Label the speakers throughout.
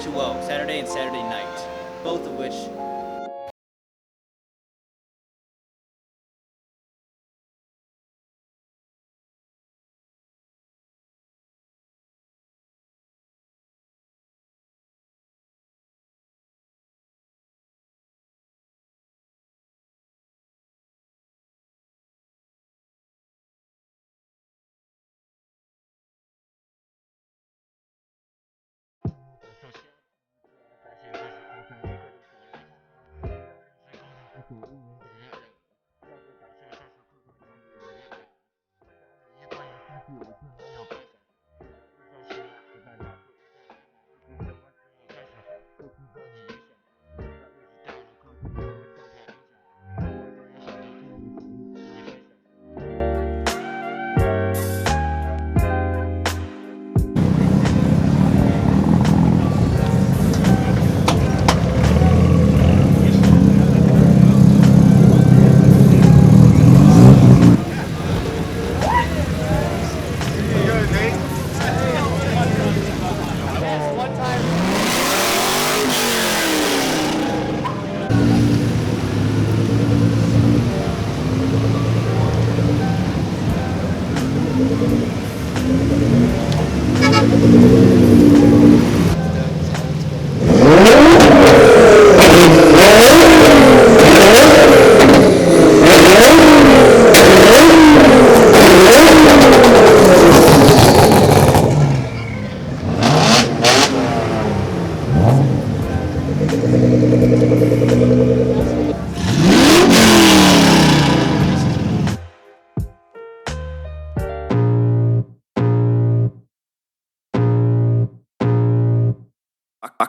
Speaker 1: H2O, Saturday and Saturday night, both of which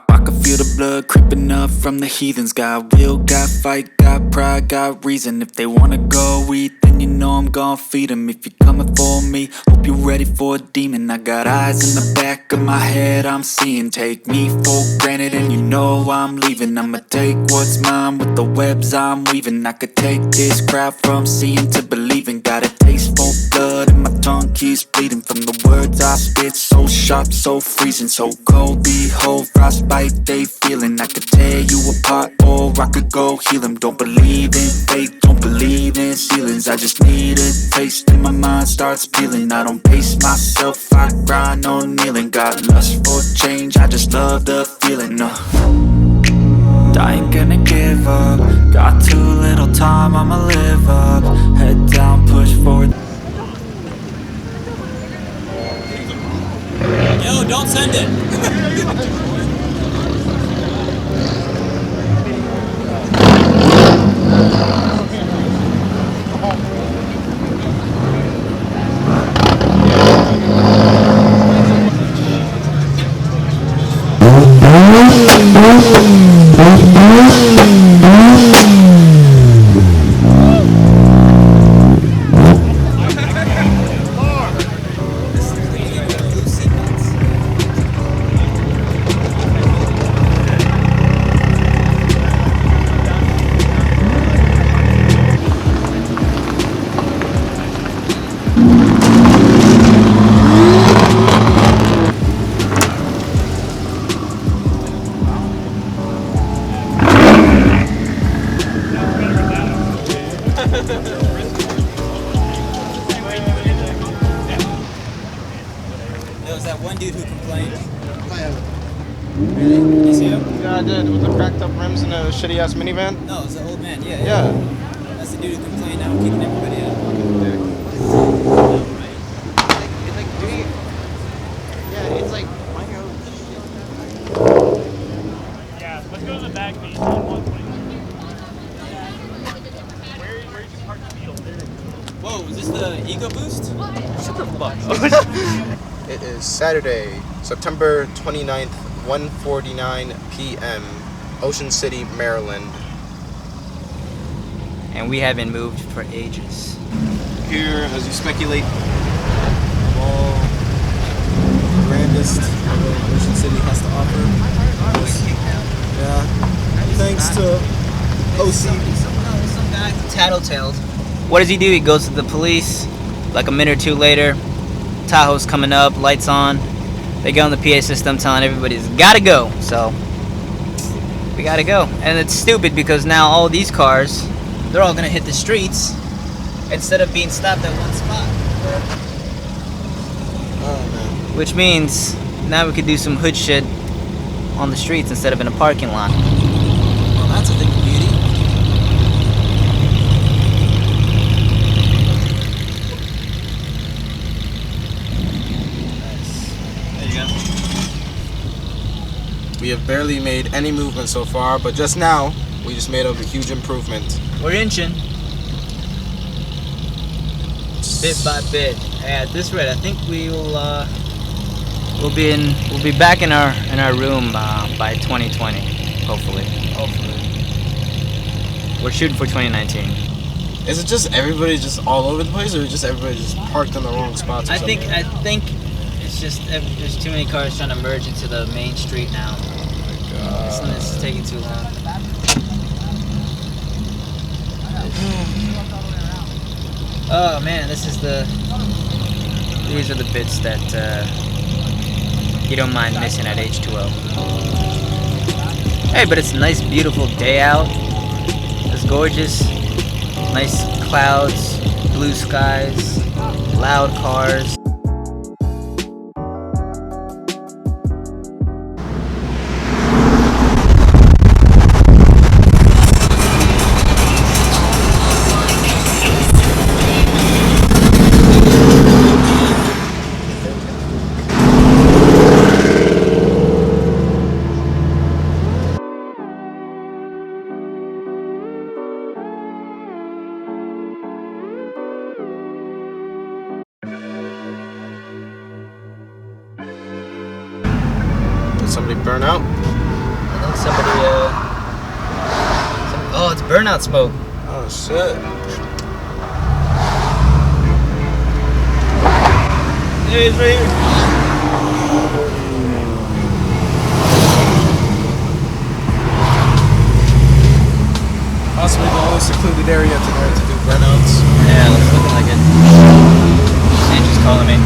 Speaker 2: I can feel the blood creeping up from the heathens. Got will, got fight, got pride, got reason. If they wanna go eat, then you know I'm gon' feed them. If you're coming for me, hope you're ready for a demon. I got eyes in the back of my head, I'm seeing. Take me for granted and you know I'm leaving. I'ma take what's mine with the webs I'm weaving. I could take this crowd from seeing to believing. Got a taste for blood and my tongue keeps bleeding from the words I spit. So sharp, so freezing, so cold. Behold, frostbite they feeling. I could tear you apart or I could go heal them. Don't believe in fate, don't believe in ceilings. I just need a taste and my mind starts peeling. I don't pace myself, I grind on kneeling. Got lust for change, I just love the feeling. I ain't gonna give up. Got too little time, I'ma live up. Head down, push forward.
Speaker 1: Yo, don't send it. There was that one dude who complained. Really? Did you see him?
Speaker 3: Yeah, I did. With the cracked up rims and a shitty ass minivan.
Speaker 1: No, it was the old man. Yeah.
Speaker 3: Yeah.
Speaker 1: That's the dude who complained now, kicking everybody out.
Speaker 3: It's like, dude. Yeah, it's like minor.
Speaker 4: Yeah, let's go to the back meet on 120. Where did you park the Beetle?
Speaker 1: Whoa, is this the Ego Boost?
Speaker 4: Shut the fuck
Speaker 3: It is Saturday, September 29th, 1:49 p.m., Ocean City, Maryland.
Speaker 1: And we haven't moved for ages.
Speaker 3: Here, as you speculate, all grandest Ocean City has to offer. Yeah, thanks to OC.
Speaker 1: Some guy tattletaled. What does he do? He goes to the police. Like a minute or two later, Tahoe's coming up, lights on.
Speaker 5: they go on the PA system telling everybody's gotta go. So we gotta go, and it's stupid because now all these cars, they're all gonna hit the streets instead of being stopped at one spot.
Speaker 1: Oh man.
Speaker 5: Which means now we could do some hood shit on the streets instead of in a parking lot.
Speaker 1: Well, that's a thing of beauty. There you go.
Speaker 6: We have barely made any movement so far, but just now, we just made a huge improvement.
Speaker 5: We're inching. Bit by bit. At this rate, I think we'll be back in our room by 2020, hopefully. We're shooting for 2019.
Speaker 6: Is it just everybody just all over the place, or just everybody just parked in the wrong spots or
Speaker 5: I
Speaker 6: something?
Speaker 5: think it's just there's too many cars trying to merge into the main street now. This is taking too long. Oh man, these are the bits that you don't mind missing at H2O. Hey, but it's a nice, beautiful day out. It's gorgeous. Nice clouds, blue skies, loud cars.
Speaker 6: Did somebody burn out?
Speaker 5: I think oh, it's burnout smoke.
Speaker 6: Oh shit.
Speaker 5: There he is right here.
Speaker 6: Possibly the only secluded area tonight to do burnouts.
Speaker 5: Yeah, looks looking like it. Sandra's calling me.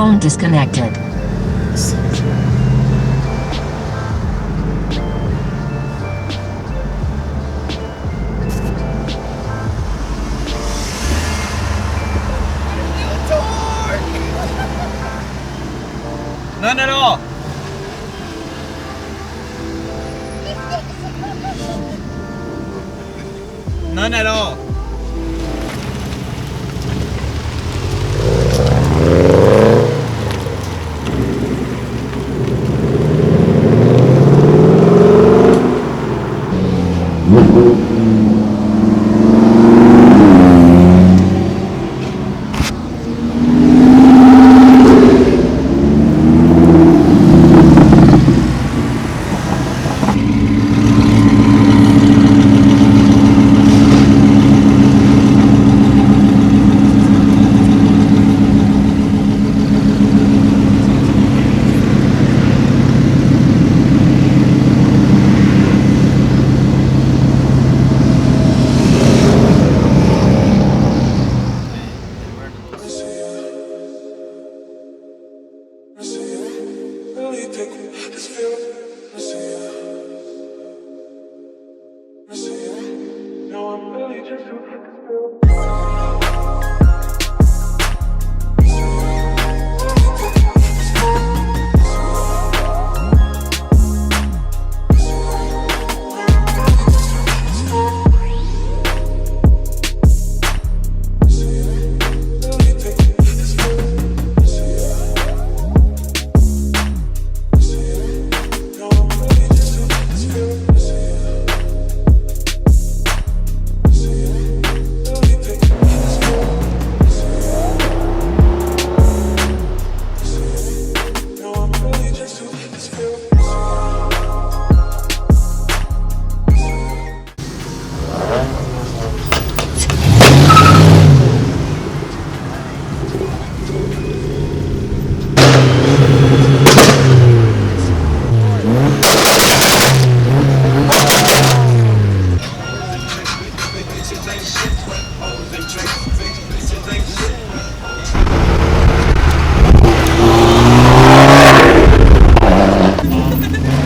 Speaker 7: Phone disconnected.
Speaker 5: None at all. None at all.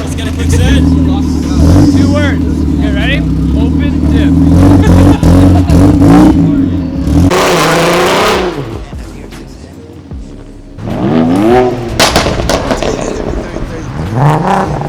Speaker 1: Let's get a quick set.
Speaker 4: 2 words. Okay, ready? Open, dip.
Speaker 3: Hit it with 30.